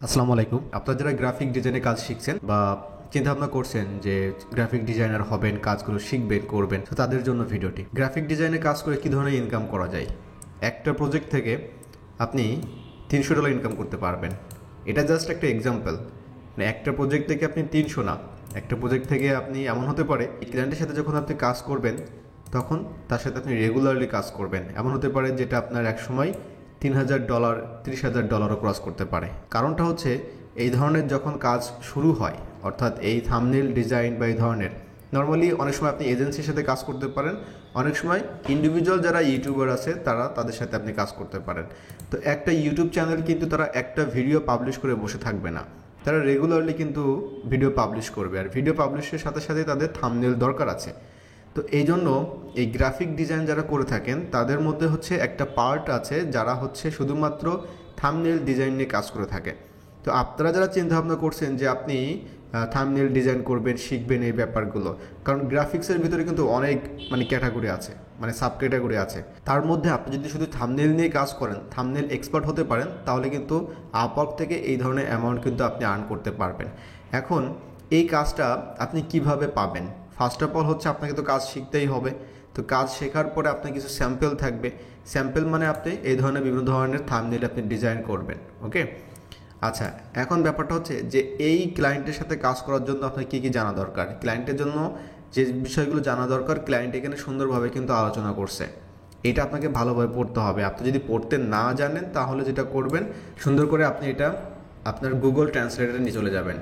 আসসালামু আলাইকুম। আপনারা যারা গ্রাফিক ডিজাইনে কাজ শিখছেন বা চিন্তাভাবনা করছেন যে গ্রাফিক ডিজাইনার হবেন, কাজগুলো শিখবেন, করবেন, তো তাদের জন্য ভিডিওটি। গ্রাফিক ডিজাইনে কাজ করে কী ধরনের ইনকাম করা যায়? একটা প্রজেক্ট থেকে আপনি $300 ইনকাম করতে পারবেন। এটা জাস্ট একটা এক্সাম্পল। মানে একটা প্রজেক্ট থেকে আপনি 300 না, একটা প্রজেক্ট থেকে আপনি এমন হতে পারে ক্লায়েন্টের সাথে যখন আপনি কাজ করবেন তখন তার সাথে আপনি রেগুলারলি কাজ করবেন। এমন হতে পারে যেটা আপনার এক সময় $3,000 $30,000ও ক্রস করতে পারে। কারণটা হচ্ছে এই ধরনের যখন কাজ শুরু হয়, অর্থাৎ এই থাম্বনেল ডিজাইন বা এই ধরনের, নর্মালি অনেক সময় আপনি এজেন্সির সাথে কাজ করতে পারেন, অনেক সময় ইন্ডিভিজুয়াল যারা ইউটিউবার আছে তাদের সাথে আপনি কাজ করতে পারেন। তো একটা ইউটিউব চ্যানেল কিন্তু তারা একটা ভিডিও পাবলিশ করে বসে থাকবে না, তারা রেগুলারলি কিন্তু ভিডিও পাবলিশ করবে, আর ভিডিও পাবলিশের সাথে সাথে তাদের থাম্বনেল দরকার আছে। তো এই জন্য এই গ্রাফিক ডিজাইন যারা করে থাকেন তাদের মধ্যে হচ্ছে একটা পার্ট আছে যারা হচ্ছে শুধুমাত্র থাম্বনেল ডিজাইন নিয়ে কাজ করে থাকে। তো আপনারা যারা চিন্তাভাবনা করছেন যে আপনি থাম্বনেল ডিজাইন করবেন, শিখবেন এই ব্যাপারগুলো, কারণ গ্রাফিক্সের ভিতরে কিন্তু অনেক ক্যাটাগরি আছে, সাব ক্যাটাগরি আছে। তার মধ্যে আপনি যদি শুধু থাম্বনেল নিয়ে কাজ করেন, থাম্বনেল এক্সপার্ট হতে পারেন, তাহলে কিন্তু আপওয়ার্ক থেকে এই ধরনের অ্যামাউন্ট কিন্তু আপনি আর্ন করতে পারবেন। এখন এই কাজটা আপনি কিভাবে পাবেন? ফার্স্ট অফ অল হচ্ছে আপনাকে তো কাজ শিখতেই হবে। তো কাজ শেখার পরে আপনার কিছু স্যাম্পল থাকবে। স্যাম্পল মানে আপনি এই ধরনের বিভিন্ন ধরনের থাম্বনেল আপনি ডিজাইন করবেন। ওকে, আচ্ছা, এখন ব্যাপারটা হচ্ছে যে এই ক্লায়েন্টের সাথে কাজ করার জন্য আপনার কী কী জানা দরকার। ক্লায়েন্টের জন্য যে বিষয়গুলো জানা দরকার ক্লায়েন্ট এখানে সুন্দরভাবে কিন্তু আলোচনা করছে, এটা আপনাকে ভালোভাবে পড়তে হবে। আপনি যদি পড়তে না জানেন তাহলে যেটা করবেন, সুন্দর করে আপনি এটা আপনার গুগল ট্রান্সলেটরে নিয়ে চলে যাবেন,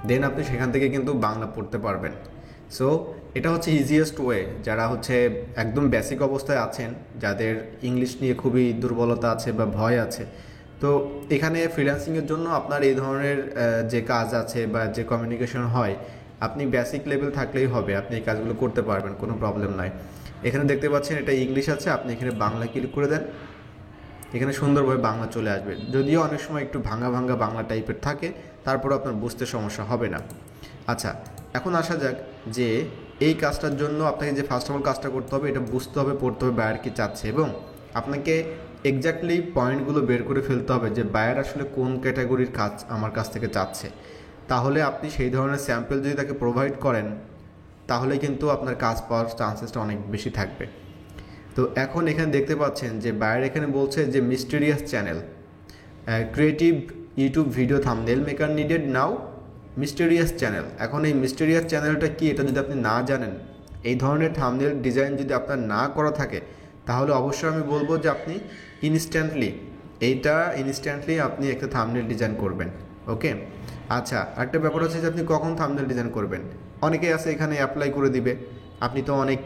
দেন আপনি সেখান থেকে কিন্তু বাংলা পড়তে পারবেন। সো এটা হচ্ছে ইজিয়েস্ট ওয়ে। যারা হচ্ছে একদম বেসিক অবস্থায় আছেন, যাদের ইংলিশ নিয়ে খুবই দুর্বলতা আছে বা ভয় আছে, তো এখানে ফ্রিল্যান্সিংয়ের জন্য আপনার এই ধরনের যে কাজ আছে বা যে কমিউনিকেশন হয়, আপনি বেসিক লেভেল থাকলেই হবে, আপনি এই কাজগুলো করতে পারবেন, কোনো প্রবলেম নাই। এখানে দেখতে পাচ্ছেন এটা ইংলিশ আছে, আপনি এখানে বাংলা ক্লিক করে দেন, এখানে সুন্দরভাবে বাংলা চলে আসবে। যদিও অনেক সময় একটু ভাঙা ভাঙা বাংলা টাইপের থাকে, তারপরে আপনার বুঝতে সমস্যা হবে না। আচ্ছা, এখন আসা যাক যে এই কাজটার জন্য আপনাকে যে ফার্স্ট অফ অল কাজটা করতে হবে, এটা বুঝতে হবে, পড়তে হবে বায়ার কী চাচ্ছে, এবং আপনাকে এক্স্যাক্টলি পয়েন্টগুলো বের করে ফেলতে হবে যে বায়ার আসলে কোন ক্যাটাগরির কাজ আমার কাছ থেকে চাচ্ছে। তাহলে আপনি সেই ধরনের স্যাম্পল যদি তাকে প্রোভাইড করেন, তাহলে কিন্তু আপনার কাজ পাওয়ার চান্সেসটা অনেক বেশি থাকবে। তো এখন এখানে দেখতে পাচ্ছেন যে বায়ার এখানে বলছে যে mysterious channel, creative YouTube video thumbnail maker needed now, mysterious channel. এখন এই মিস্টেরিয়াস চ্যানেলটা কি, এটা যদি আপনি না জানেন, এই ধরনের থাম্বনেল ডিজাইন যদি আপনার না করা থাকে, তাহলে অবশ্যই আমি বলবো যে আপনি ইনস্ট্যান্টলি আপনি একটা থাম্বনেল ডিজাইন করবেন। ওকে, আচ্ছা, একটা ব্যাপার হচ্ছে যে আপনি কখন থাম্বনেল ডিজাইন করবেন। অনেকেই আছে এখানে অ্যাপ্লাই করে দিবে, আপনি তো অনেক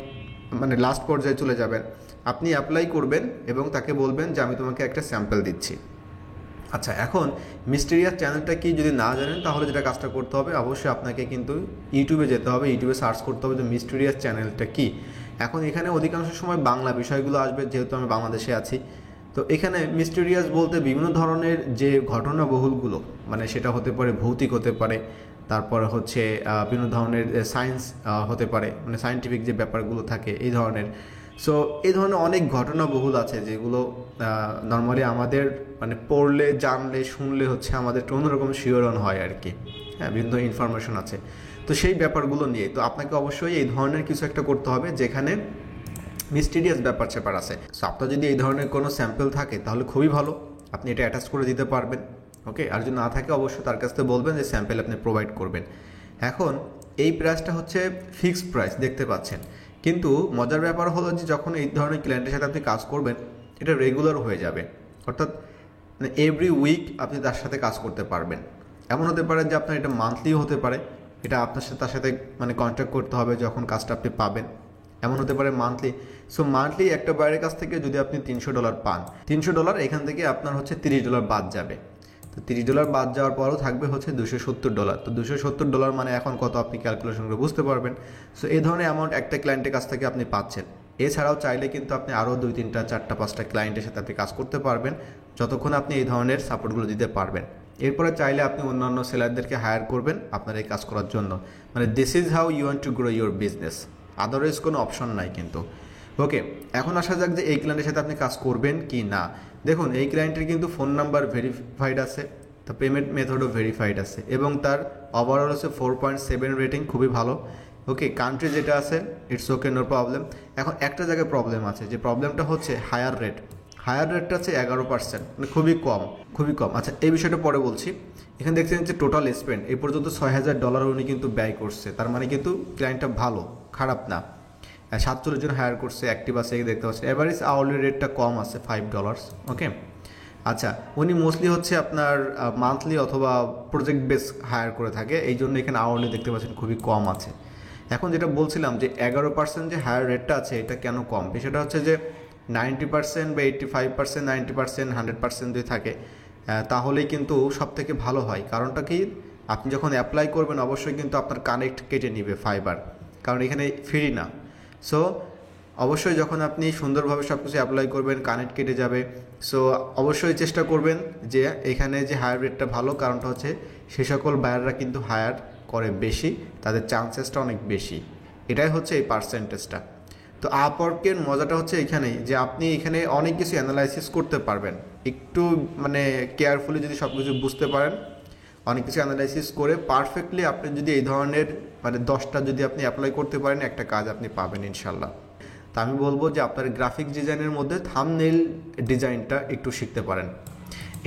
লাস্ট পর্যায়ে চলে যাবেন। আপনি অ্যাপ্লাই করবেন এবং তাকে বলবেন যে আমি তোমাকে একটা স্যাম্পল দিচ্ছি। আচ্ছা, এখন মিস্টেরিয়াস চ্যানেলটা কি যদি না জানেন, তাহলে যেটা কাজটা করতে হবে, অবশ্যই আপনাকে কিন্তু ইউটিউবে যেতে হবে, ইউটিউবে সার্চ করতে হবে যে মিস্টেরিয়াস চ্যানেলটা কি। এখন এখানে অধিকাংশ সময় বাংলা বিষয়গুলো আসবে, যেহেতু আমি বাংলাদেশে আছি। তো এখানে মিস্টেরিয়াস বলতে বিভিন্ন ধরনের যে ঘটনাবহুলগুলো, সেটা হতে পারে ভৌতিক, হতে পারে, তারপরে হচ্ছে বিভিন্ন ধরনের সায়েন্স হতে পারে, সায়েন্টিফিক যে ব্যাপারগুলো থাকে এই ধরনের। সো এই ধরনের অনেক ঘটনাবহুল আছে যেগুলো নর্মালি আমাদের পড়লে, জানলে, শুনলে হচ্ছে আমাদের একটু অন্যরকম শিহরণ হয় আর কি। হ্যাঁ, বিভিন্ন ইনফরমেশন আছে, তো সেই ব্যাপারগুলো নিয়ে তো আপনাকে অবশ্যই এই ধরনের কিছু একটা করতে হবে যেখানে মিস্টিরিয়াস ব্যাপার স্যাপার আছে। সো আপনার যদি এই ধরনের কোনো স্যাম্পল থাকে তাহলে খুবই ভালো, আপনি এটা অ্যাটাচ করে দিতে পারবেন। ওকে, আর যদি না থাকে অবশ্যই তার কাছ থেকে বলবেন যে স্যাম্পল আপনি প্রোভাইড করবেন। এখন এই প্রাইসটা হচ্ছে ফিক্সড প্রাইস দেখতে পাচ্ছেন, কিন্তু মজার ব্যাপার হলো যে যখন এই ধরনের ক্লায়েন্টের সাথে আপনি কাজ করবেন, এটা রেগুলার হয়ে যাবে, অর্থাৎ এভরি উইক আপনি তার সাথে কাজ করতে পারবেন। এমন হতে পারে যে আপনার এটা মান্থলিও হতে পারে, এটা আপনার সাথে তার সাথে কন্ট্যাক্ট করতে হবে যখন কাজটা আপনি পাবেন। এমন হতে পারে মান্থলি। সো মান্থলি একটা বাইরের কাছ থেকে যদি আপনি $300 পান, $300 এখান থেকে আপনার হচ্ছে $30 বাদ যাবে। তো $30 বাদ যাওয়ার পরও থাকবে হচ্ছে $270। তো $270 মানে এখন কত, আপনি ক্যালকুলেশন করে বুঝতে পারবেন। সো এই ধরনের অ্যামাউন্ট একটা ক্লায়েন্টের কাছ থেকে আপনি পাচ্ছেন। এছাড়াও চাইলে কিন্তু আপনি আরও 2, 3, 4, 5টা ক্লায়েন্টের সাথে আপনি কাজ করতে পারবেন, যতক্ষণ আপনি এই ধরনের সাপোর্টগুলো দিতে পারবেন। এরপরে চাইলে আপনি অন্যান্য সেলারদেরকে হায়ার করবেন আপনার এই কাজ করার জন্য। This is how you want to grow your business, otherwise কোনো অপশন নাই কিন্তু। ওকে, এখন আসা যাক যে এই ক্লায়েন্টের সাথে আপনি কাজ করবেন কি না। দেখুন, এই ক্লায়েন্টের কিন্তু ফোন নাম্বার ভেরিফাইড আছে, তো পেমেন্ট মেথডও ভেরিফাইড আছে এবং তার ওভারঅল হচ্ছে 4.7 রেটিং, খুবই ভালো। ওকে, কান্ট্রি যেটা আছে ইটস ওকে, নো প্রবলেম। এখন একটা জায়গায় প্রবলেম আছে, যে প্রবলেমটা হচ্ছে হায়ার রেটটা আছে 11%, মানে খুবই কম, খুবই কম। আচ্ছা, এই বিষয়টা পরে বলছি। এখানে দেখছেন যে টোটাল স্পেন্ড এই পর্যন্ত $6,000 উনি কিন্তু ব্যয় করছে, তার মানে কিন্তু ক্লায়েন্টটা ভালো, খারাপ না। 47 জন হায়ার করছে, অ্যাক্টিভ আছে দেখতে পাচ্ছেন। এভারেজ আওয়ারলি রেটটা কম আছে $5। ওকে, আচ্ছা, উনি মোস্টলি হচ্ছে আপনার মান্থলি অথবা প্রজেক্ট বেস হায়ার করে থাকে, এই জন্য এখানে আওয়ারলি দেখতে পাচ্ছেন খুবই কম আছে। এখন যেটা বলছিলাম যে 11% যে হায়ার রেটটা আছে এটা কেন কম, সেটা হচ্ছে যে 90% বা 85%, 90%, 100% যদি থাকে তাহলেই কিন্তু সব থেকে ভালো হয়। কারণটা কি, আপনি যখন অ্যাপ্লাই করবেন অবশ্যই কিন্তু আপনার কানেক্ট কেটে নেবে ফাইবার, কারণ এখানে ফ্রি না। সো অবশ্যই যখন আপনি সুন্দরভাবে সব কিছু অ্যাপ্লাই করবেন কানেক্ট কেটে যাবে। সো অবশ্যই চেষ্টা করবেন যে এখানে যে হায়ার রেটটা ভালো, কারণটা হচ্ছে সে সকল বায়াররা কিন্তু হায়ার করে বেশি, তাদের চান্সেসটা অনেক বেশি, এটাই হচ্ছে এই পার্সেন্টেজটা। তো আপওয়ার্কের মজাটা হচ্ছে এখানেই যে আপনি এখানে অনেক কিছু অ্যানালাইসিস করতে পারবেন, একটু মানে কেয়ারফুলি যদি সব কিছু বুঝতে পারেন, অনেক কিছু অ্যানালাইসিস করে পারফেক্টলি আপনি যদি এই ধরনের মানে 10টা যদি আপনি অ্যাপ্লাই করতে পারেন, একটা কাজ আপনি পাবেন ইনশাল্লাহ। তা আমি বলবো যে আপনার গ্রাফিক ডিজাইনের মধ্যে থাম্বনেইল ডিজাইনটা একটু শিখতে পারেন,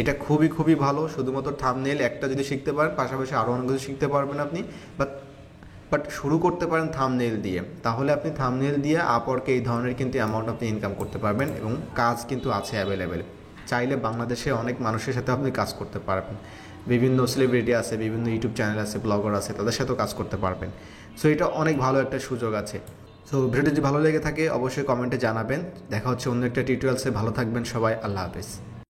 এটা খুবই খুবই ভালো। শুধুমাত্র থাম্বনেইল একটা যদি শিখতে পারেন, পাশাপাশি আরও অনেক কিছু শিখতে পারবেন আপনি। বাট শুরু করতে পারেন থাম্বনেইল দিয়ে, তাহলে আপনি থাম্বনেইল দিয়ে আপওয়ার্কে এই ধরনের কিন্তু অ্যামাউন্ট আপনি ইনকাম করতে পারবেন এবং কাজ কিন্তু আছে অ্যাভেলেবেল। চাইলে বাংলাদেশে অনেক মানুষের সাথে আপনি কাজ করতে পারবেন, বিভিন্ন সেলিব্রিটি আছে, বিভিন্ন ইউটিউব চ্যানেল আছে, ব্লগার আছে, তাদের সাথেও কাজ করতে পারবেন। সো এটা অনেক ভালো একটা সুযোগ আছে। সো ভিডিওটি যদি ভালো লেগে থাকে অবশ্যই কমেন্টে জানাবেন। দেখা হচ্ছে অন্য একটা টিউটোরিয়ালসে। ভালো থাকবেন সবাই, আল্লাহ হাফেজ।